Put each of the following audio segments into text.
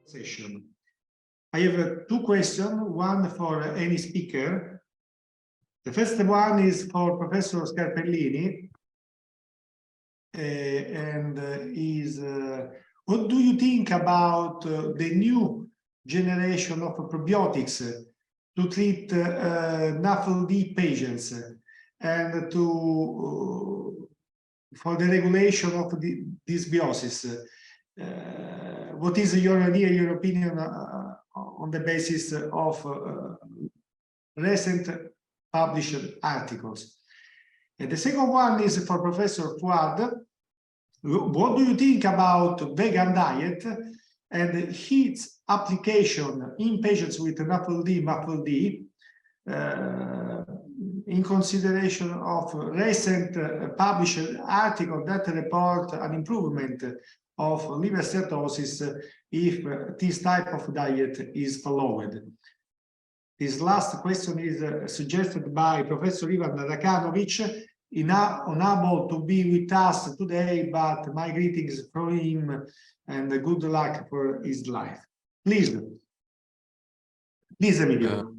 Session. I have two questions, one for any speaker. The first one is for Professor Scarpellini, what do you think about the new generation of probiotics to treat NAFLD patients and for the regulation of the dysbiosis? What is your idea, your opinion on the basis of recent published articles? And the second one is for Professor Fuad. What do you think about vegan diet and its application in patients with NAFLD, in consideration of recent published articles that report an improvement of liver steatosis if this type of diet is followed? This last question is suggested by Professor Ivan Rakanovic, unable to be with us today, but my greetings from him and good luck for his life. Please, Emilio.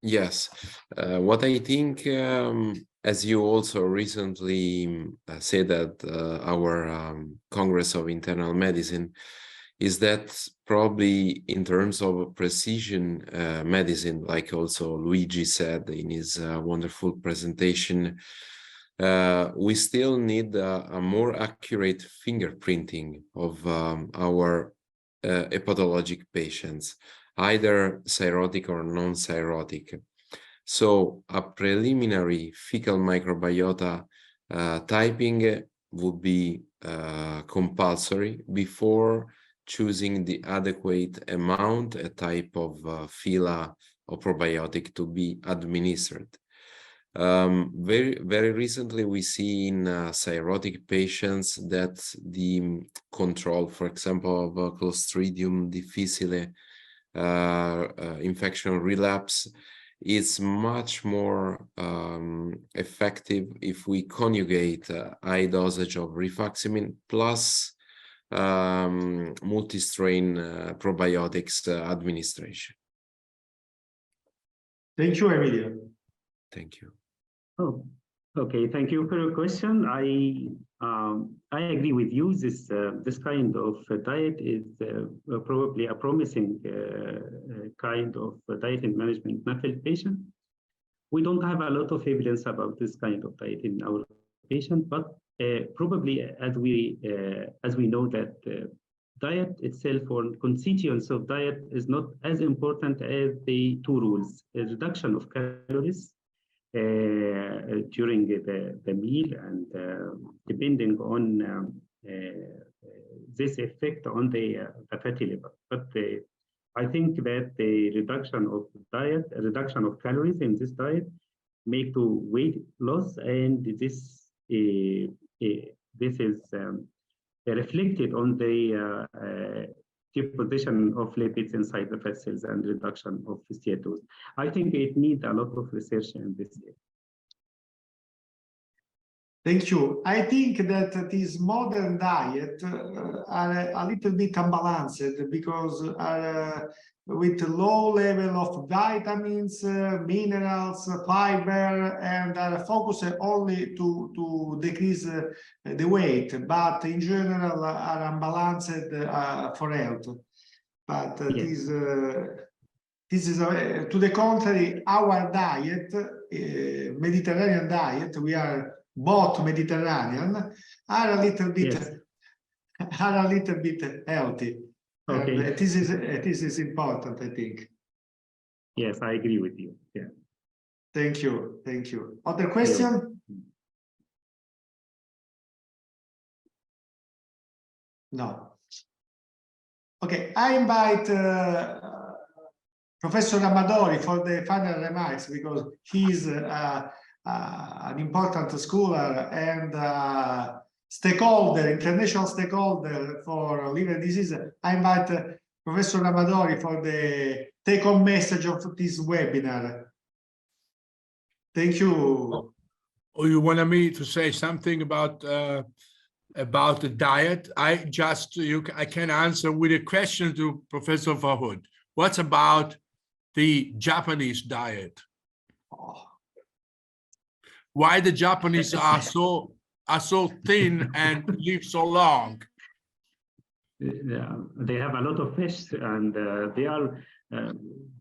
Yes, what I think, as you also recently said at our Congress of Internal Medicine, is that probably in terms of precision medicine, like also Luigi said in his wonderful presentation, we still need a more accurate fingerprinting of our hepatologic patients, either cirrhotic or non-cirrhotic. So a preliminary fecal microbiota typing would be compulsory before choosing the adequate amount, a type of phyla or probiotic to be administered. Very recently, we see in cirrhotic patients that the control, for example, of Clostridium difficile infection relapse is much more effective if we conjugate high dosage of rifaximin plus multi-strain probiotics administration. Thank you, Emilio. Thank you. Oh, okay. Thank you for your question. I agree with you. This kind of diet is probably a promising kind of diet and management NAFLD patient. We don't have a lot of evidence about this kind of diet in our patient, but probably as we know that diet itself or constituents of diet is not as important as the two rules: a reduction of calories during the meal, and depending on this effect on the fatty liver. But I think that the reduction of calories in this diet make to weight loss, and this is reflected on the deposition of lipids inside the fat cells and reduction of steatosis. I think it needs a lot of research in this area. Thank you. I think that this modern diet are a little bit unbalanced because with low level of vitamins, minerals, fiber, and are focused only to decrease the weight, but in general are unbalanced for health. But yes. This is to the contrary, our diet, Mediterranean diet, we are both Mediterranean, are a little bit healthy. Okay. And this is important, I think. Yes, I agree with you. Yeah. Thank you. Other question? No. Okay, I invite Professor Amadori for the final remarks, because he's an important scholar and international stakeholder for liver disease. I invite Professor Amadori for the take-home message of this webinar. Thank you. Or you wanted me to say something about the diet? I can answer with a question to Professor Farhood. What's about the Japanese diet? Why the Japanese are so thin and live so long? Yeah, they have a lot of fish, and they are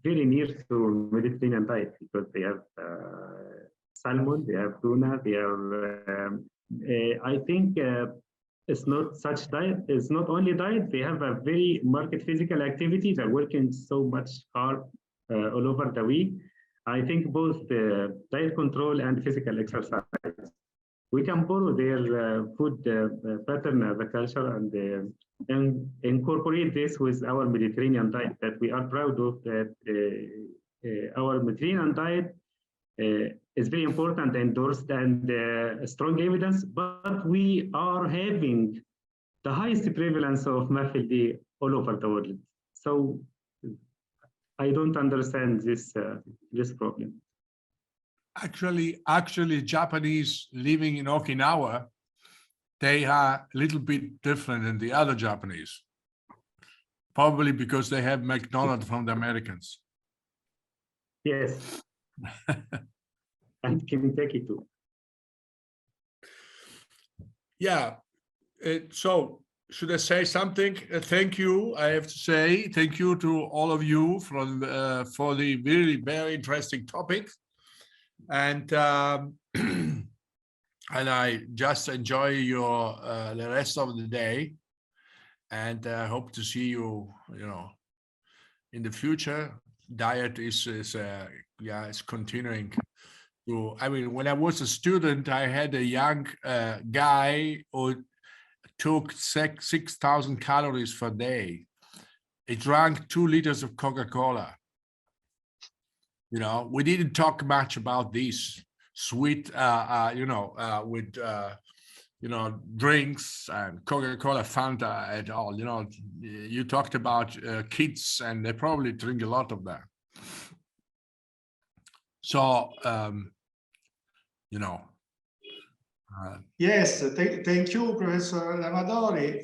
very near to Mediterranean diet because they have salmon, they have tuna, they have. I think it's not such diet. It's not only diet. They have a very marked physical activity. They're working so much hard all over the week. I think both diet control and physical exercise. We can borrow their food pattern as a culture and incorporate this with our Mediterranean diet that we are proud of. That our Mediterranean diet is very important, endorsed, and strong evidence. But we are having the highest prevalence of MAFLD all over the world. So I don't understand this problem. Actually, Japanese living in Okinawa, they are a little bit different than the other Japanese. Probably because they have McDonald's from the Americans. Yes. And Kentucky too. Yeah. So should I say something? Thank you. I have to say thank you to all of you for the really very interesting topic. And and I just enjoy your the rest of the day, and I hope to see you, in the future. Diet is continuing to. I mean, when I was a student, I had a young guy who took 6,000 calories per day. He drank 2 liters of Coca-Cola. We didn't talk much about this sweet, with, drinks and Coca-Cola, Fanta at all. You talked about kids, and they probably drink a lot of that. So, Yes, thank you, Professor Lamadori.